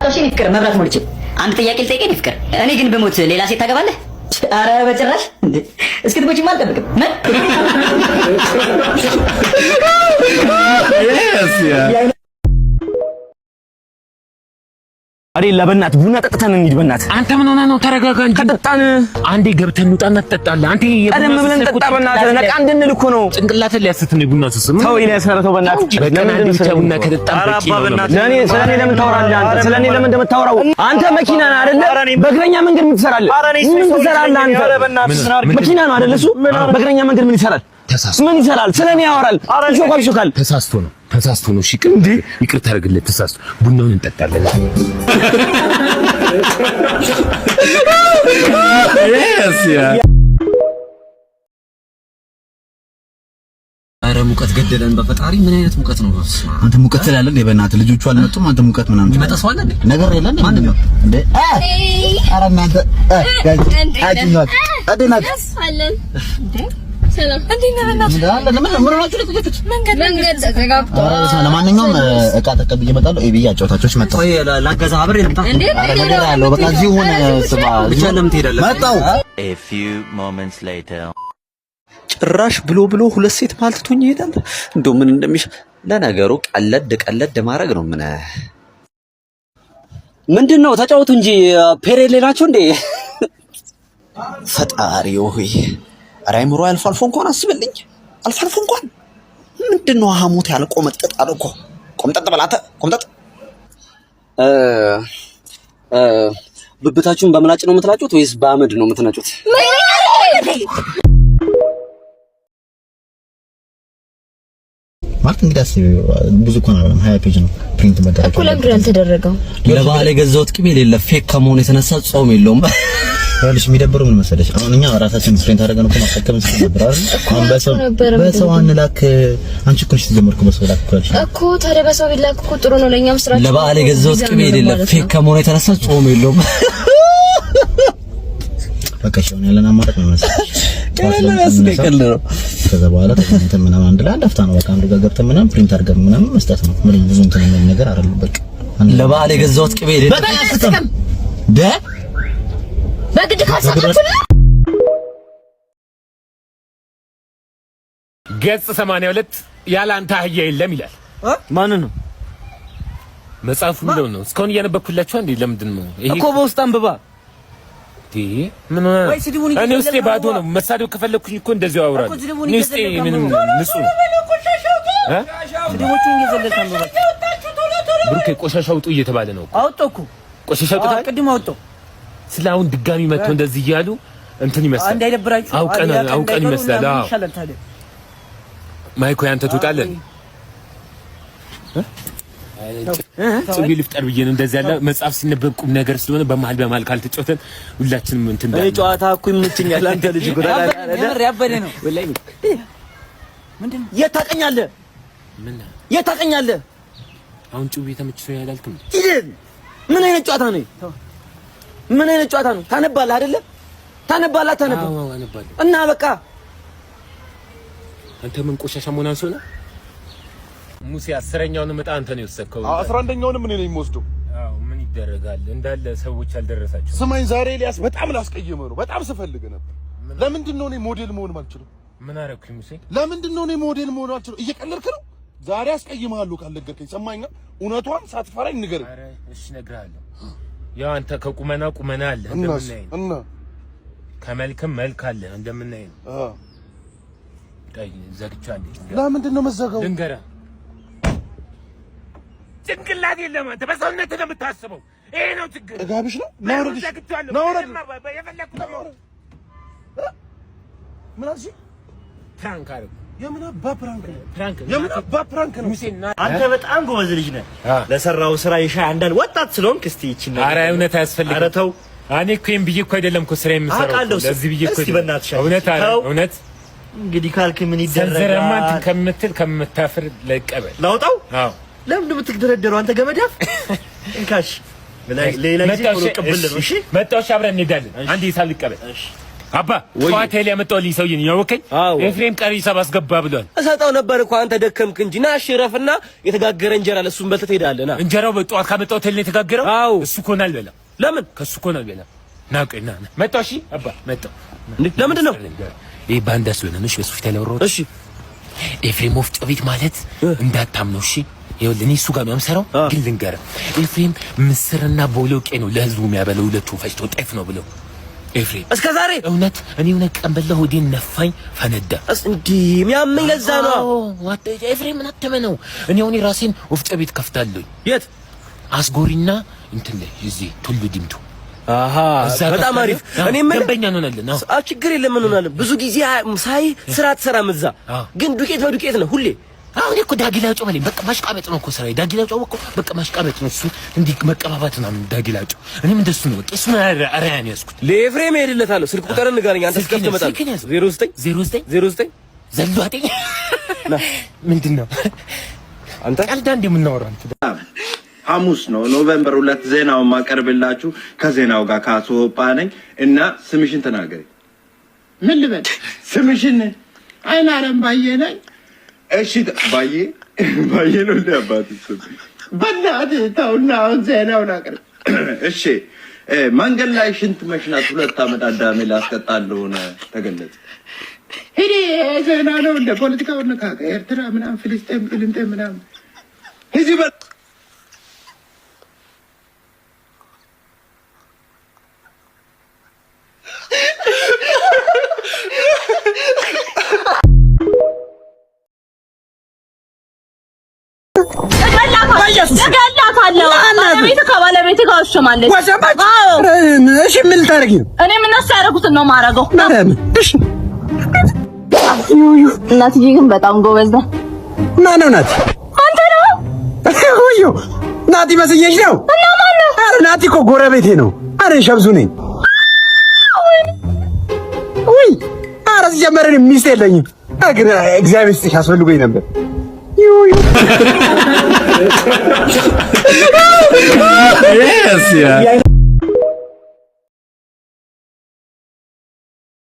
እሺ ፍቅር መብራት ሞልቼ አንድ ጥያቄ ልጠይቅህ ፍቅር እኔ ግን በሞት ሌላ ሴት ታገባለህ? ኧረ በጭራሽ እንዴ እስክትሞቺማ አልጠብቅም ምን አሬ ለበናት ቡና ጠጥተን እንሂድ በእናት አንተ ምን ሆነህ ነው ተረጋጋ እንጂ ከጠጣን አንዴ ገብተን እንውጣና ትጠጣለህ አንተ ቀደም ብለን ጠጣ በእናት ነቃ እንድንል እኮ ነው ጭንቅላትን ሊያስት ነው ቡና ስስም ተው ይኔ ያሰረተው በእናት ለምን ብቻ ቡና ከጠጣን በቂ ነው ስለኔ ለምን ታወራለህ አንተ ስለኔ ለምን እንደምታወራው አንተ መኪና ነህ አይደለ በእግረኛ መንገድ ምን ትሰራለህ ምን ትሰራለህ አንተ መኪና ነው አይደለ እሱ በእግረኛ መንገድ ምን ይሰራል ምን ይሰራል ስለኔ ያወራል ይሾካል ተሳስቶ ነው እሺ እንዴ ይቅርታ አድርግለት ተሳስቶ ቡናውን እንጠጣለን አረ ሙቀት ገደለን በፈጣሪ ምን አይነት ሙቀት ነው አንተ ሙቀት ትላለህ እንዴ በእናትህ ልጆቹ አልመጡም አንተ ሙቀት ምናምን ይመጣስ ዋለ እንዴ ነገር የለም ማንንም ነው እንዴ አረ እናንተ አጅናት አደናት አለን እንዴ ሰላም እንዴት ነህ በእናትህ መንገድ ተጋብቷል ለማንኛውም እቃ ተቀብዬ እመጣለሁ ኤቢያ አጫውታቾች መጣሁ ወይ ላገዛ አብሬ ልምጣ አረ ነገር ያለው በቃ እዚህ ሆነ ስባ ብቻ ለምን ትሄዳለህ መጣሁ a few moments later ጭራሽ ብሎ ሁለት ሴት ማልትቶኝ ይሄዳል እንደው ምን እንደሚሽ ለነገሩ ቀለድ ማድረግ ነው ምንድነው ተጫወቱ እንጂ ፔሬድ ላይ ናችሁ እንዴ ፈጣሪ ሆይ ራይምሮ አልፎ እንኳን አስብልኝ አልፎ እንኳን ምንድነው ሐሞት ያልቆመጠጥ አልኮ ቆምጠጥ በላተ ቆምጠጥ ብብታችሁን በምላጭ ነው የምትላጩት ወይስ በአመድ ነው የምትናጩት ማለት እንግዲህ ብዙ እኮ ነው 20 ፔጅ ነው ፕሪንት መደረግ እኮ ለምን አልተደረገው ለባለ ገዛውት ቅቤ የሌለ ፌክ ከመሆኑ የተነሳ ጾም የለውም ያለሽ የሚደብረው ምን መሰለሽ አሁን እኛ ራሳችን ፕሪንት አደረገን እኮ ማስተካከል ነበር አይደል አሁን በሰው አንላክ አንቺ እኮ ነሽ ተጀመርኩ በሰው ላክ እኮ ታዲያ በሰው ቢላክ እኮ ጥሩ ነው ለኛም ስራችን ለባለ ገዛውት ቅቤ የሌለ ፌክ ከመሆኑ የተነሳ ጾም የለውም በቃ ሻውን ያለን አማራጭ ነው መሰለሽ ከዛ በኋላ ተንተን ምናምን አንድ ላይ አፍታ ነው በቃ አንዱ ጋር ገብተን ምናምን ፕሪንት አድርገን ምናምን መስጠት ነው ምን ብዙ እንትን ምን ነገር አይደለም በቃ ለባለ ገዛውት ቅቤ የሌለ በግድ ካሳከኩ ገጽ 82 ያለ አንተ አህያ የለም ይላል ማን ነው መጽሐፉ ነው እስካሁን እያነበብኩላችሁ አንዴ ለምንድን ነው ይሄ እኮ በውስጥ አንብባ ምን ሆነ እኔ ውስጤ ባዶ ነው መሳደብ ከፈለኩኝ እኮ እንደዚህ አወራለሁ እኔ ውስጤ ምንም ንጹህ ስድቦቹን እየዘለልክ ነው ብሩኬ ቆሻሻ አውጡ እየተባለ ነው አውጣው እኮ ቆሻሻ አውጡ ቅድም አውጣው ስላውን ድጋሚ መጥቶ እንደዚህ እያሉ እንትን ይመስላል እንዳይደብራችሁ አውቀን ይመስላል አዎ ማይኮ ያንተ ትውጣለህ ጽጌ ልፍጠር ብዬ ነው እንደዚህ ያለ መጽሐፍ ሲነበብ ቁም ነገር ስለሆነ በመሃል ካልተጫወተን ሁላችንም እንትን እኔ ጨዋታ እኮ ይመችኛል አንተ ልጅ ጉዳይ ያበደ ነው ወላሂ ምንድነው የታቀኛለህ ምን የታቀኛለህ አሁን ጩቤ ተመችቶኝ ያላልክም ምን አይነት ጨዋታ ነው ምን አይነት ጨዋታ ነው ታነባለህ አይደለ ታነባለህ አዎ አነባለሁ እና በቃ አንተ ምን ቆሻሻ መሆን አንሶ ነው ሙሴ 10ኛውን መጣ አንተ ነው የወሰድከው 11ኛውንም እኔ ነኝ የምወስደው አዎ ምን ይደረጋል እንዳለ ሰዎች አልደረሳቸው ስማኝ ዛሬ ኤልያስ በጣም ላስቀየመ ነው በጣም ስፈልግ ነበር ለምንድን ነው እኔ ሞዴል መሆን ማልችለው ምን አረኩኝ ሙሴ ለምንድን ነው እኔ ሞዴል መሆን ማልችለው እየቀለድክ ነው ዛሬ አስቀይመሃለሁ ካልነገርከኝ ሰማኝ እውነቷን ሳትፈራኝ ንገረኝ አረ እሺ እነግርሃለሁ ያው አንተ ከቁመና አለ እንደምናይ እና ከመልክም መልክ አለ እንደምናይ ነው ታይ ዘግቻለሁ ለምንድን ነው መዘጋው ልንገርህ ጭንቅላት የለም አንተ በሰውነት ነው የምታስበው ይሄ ነው ችግር ጋብሽ ነው ናውረድ የፈለኩት ነው ምን አልሽ ፕራንክ አረግ የምን ፕራንክ ነው አንተ በጣም ጎበዝ ልጅ ነህ ለሰራው ስራ ይሻይ አንዳል ወጣት ስለሆንክ እስቲ ይቺን ኧረ እውነት አያስፈልግም ኧረ ተው እኔ እኮ ይሄን ብዬሽ እኮ አይደለም እኮ ስራ የምሰራው ለዚህ ብዬሽ እኮ እውነት እውነት እንግዲህ ካልክ ምን ይደረጋል ሰንዘረማት ከምታፍር ለቀበል ላውጣው አዎ ለምን እንደምትደረደረው አንተ ገመዳፍ እንካሽ ሌላ ጊዜ ቆሎ ቀበል ነው እሺ መጣሽ አብረን እንሄዳለን አንዴ ይሳል ልቀበል እሺ አባ ጧት ላይ ያመጣልኝ ሰውዬ ነው ያወቀኝ። ኤፍሬም ቀሪ ሂሳብ አስገባ ብሏል። እሰጠው ነበር እኮ አንተ ደከምክ እንጂ ና ሽረፍና የተጋገረ እንጀራ ለሱን በልተህ ትሄዳለህ። ና እንጀራው በጧት ካመጣው ተል ነው የተጋገረው። እሱ እኮ ነው አልበላም። ለምን ከሱ እኮ ነው አልበላም። ና ቆይ ና መጣው። እሺ አባ መጣው። ለምንድን ነው ይሄ ባንዳስ ሆነ? እሺ በሱፊት ላይ ወሮት። እሺ ኤፍሬም ወፍጮ ቤት ማለት እንዳታምነው። እሺ ይኸውልህ እኔ እሱ ጋር ነው የምሰራው፣ ግን ልንገርህ ኤፍሬም ምስርና ቦሎቄ ነው ለህዝቡ የሚያበለው። ሁለቱ ፈጭቶ ጤፍ ነው ብለው ኤፍሬም እስከ ዛሬ እውነት እኔ እውነት ቀን በላሁ ሆዴን ነፋኝ ፈነዳ። እንዴ የሚያመኝ ለዛ ነው። ኤፍሬም ምን አተመነው? እኔ አሁን ራሴን ወፍጮ ቤት ከፍታለሁ። የት? አስጎሪና እንትን ላይ እዚህ ቱሉ ዲምቱ። አሃ በጣም አሪፍ። እኔ ምን ደንበኛ እንሆናለን። ችግር የለም እንሆናለን። ብዙ ጊዜ ሳይ ስራ ትሰራም እዛ፣ ግን ዱቄት በዱቄት ነው ሁሌ። አሁን እኮ ዳጊላጮ ማለት በቃ ማሽቃበጥ ነው እኮ ስራዬ። ዳጊላጮ በቃ ማሽቃበጥ ነው እሱ፣ እንዲህ መቀባባት ነው ዳጊላጮ። እኔም እንደሱ ነው በቃ። እሱ ነው አራያን ያስኩት። ለኤፍሬም ሄድለታለሁ። ስልክ ቁጥርን ንገረኝ አንተ እስከ ትመጣለህ። 09 ዘሏጤኝ ምንድነው አንተ ቀልዳ እንደምናወራው አንተ። ሐሙስ ነው ኖቬምበር 2 ዜናውን ማቀርብላችሁ። ከዜናው ጋር ካሶፓ ነኝ እና ስምሽን ተናገሪ። ምን ልበል? ስምሽን አይናለም ባዬ ነኝ። እሺ ባዬ ነው እንደ አባትሽ በእናትህ ተውና አሁን ዜናውን አቅርብ። እሺ መንገድ ላይ ሽንት መሽናት 2 ዓመት አዳሜ ላስቀጣ እንደሆነ ተገለጸ። ሂዲ ዜና ነው እንደ ፖለቲካው ነካከ ኤርትራ ምናምን ፍልስጤም ቅልንጤም ምናምን እዚህ ከባለቤት ጋር ወሸማለች። እሺ ምን ልታረጊ ነው? እኔ ምን አሳረኩትን ነው ማረገው? እሺ እናትዬ ግን በጣም ጎበዝ ነው። ማነው ናቲ? አንተ ነው? ውዩ ናቲ መስየሽ ነው? እና ማን ነው? ኧረ ናቲ እኮ ጎረቤቴ ነው። ኧረ ሸብዙ ነኝ። ውይ ኧረ ሲጀመር ሚስት የለኝም፣ ግን እግዚአብሔር ይስጥሽ አስፈልጎኝ ነበር። Yes, yeah.